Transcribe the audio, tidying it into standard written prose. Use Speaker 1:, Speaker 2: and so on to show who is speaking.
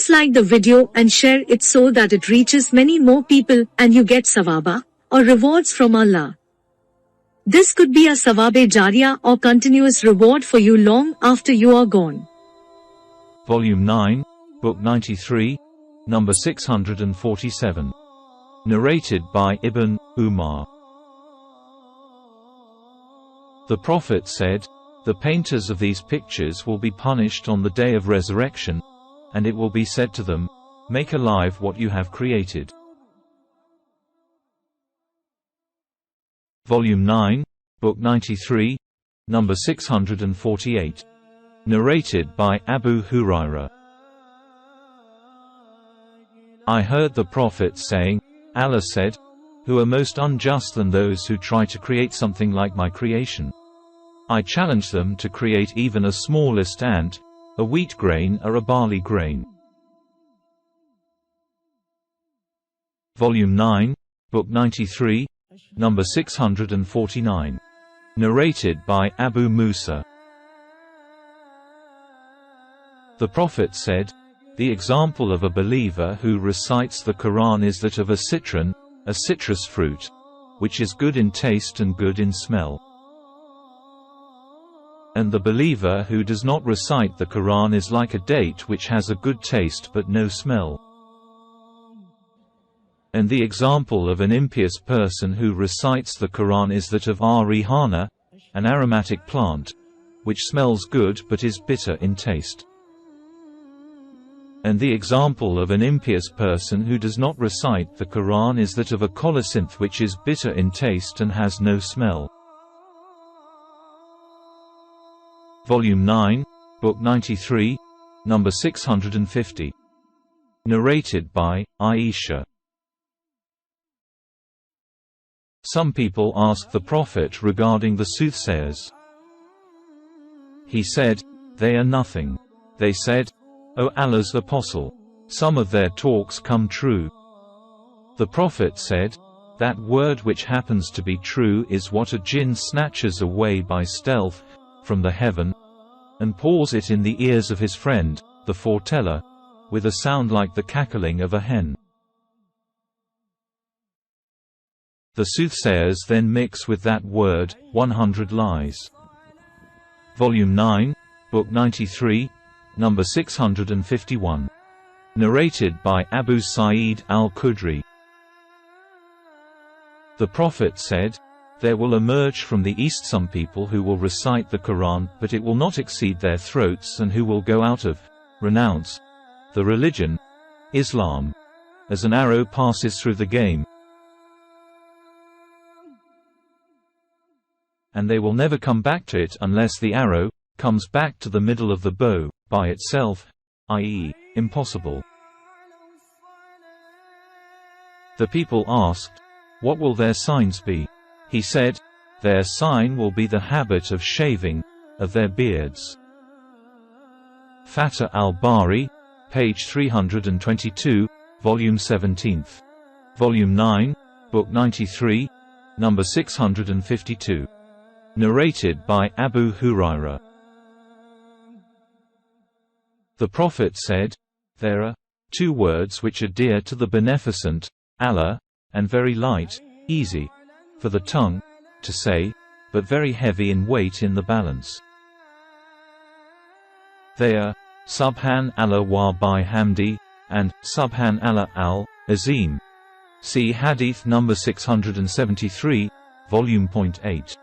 Speaker 1: Please like the video and share it so that it reaches many more people and you get sawaba, or rewards from Allah. This could be a sawabe jariyah or continuous reward for you long after you are gone.
Speaker 2: Volume 9, Book 93, number 647. Narrated by Ibn Umar. The Prophet said, "The painters of these pictures will be punished on the day of resurrection, and it will be said to them, 'Make alive what you have created.'" Volume 9, Book 93, number 648. Narrated by Abu Hurairah. I heard the Prophet saying, Allah said, "Who are most unjust than those who try to create something like my creation? I challenge them to create even a smallest ant, a wheat grain or a barley grain." Volume 9, Book 93, number 649. Narrated by Abu Musa. The Prophet said, "The example of a believer who recites the Quran is that of a citron, a citrus fruit, which is good in taste and good in smell. And the believer who does not recite the Quran is like a date which has a good taste but no smell. And the example of an impious person who recites the Quran is that of rihana, an aromatic plant, which smells good but is bitter in taste. And the example of an impious person who does not recite the Quran is that of a colocynth which is bitter in taste and has no smell." Volume 9, Book 93, number 650. Narrated by Aisha. Some people asked the Prophet regarding the soothsayers. He said, "They are nothing." They said, "O Allah's Apostle, some of their talks come true." The Prophet said, "That word which happens to be true is what a jinn snatches away by stealth from the heaven, and pours it in the ears of his friend, the foreteller, with a sound like the cackling of a hen. The soothsayers then mix with that word 100 lies." Volume 9, Book 93, number 651. Narrated by Abu Sa'id al-Khudri. The Prophet said, "There will emerge from the east some people who will recite the Quran, but it will not exceed their throats, and who will go out of, renounce, the religion, Islam, as an arrow passes through the game. And they will never come back to it unless the arrow comes back to the middle of the bow, by itself, i.e., impossible." The people asked, "What will their signs be?" He said, "Their sign will be the habit of shaving, of their beards." Fatah al-Bari, page 322, volume 17th. Volume 9, Book 93, number 652. Narrated by Abu Hurairah. The Prophet said, "There are two words which are dear to the Beneficent, Allah, and very light, easy, for the tongue, to say, but very heavy in weight in the balance. They are, Subhan Allah wa bihamdi, and Subhan Allah al-Azim." See Hadith number 673, volume .8.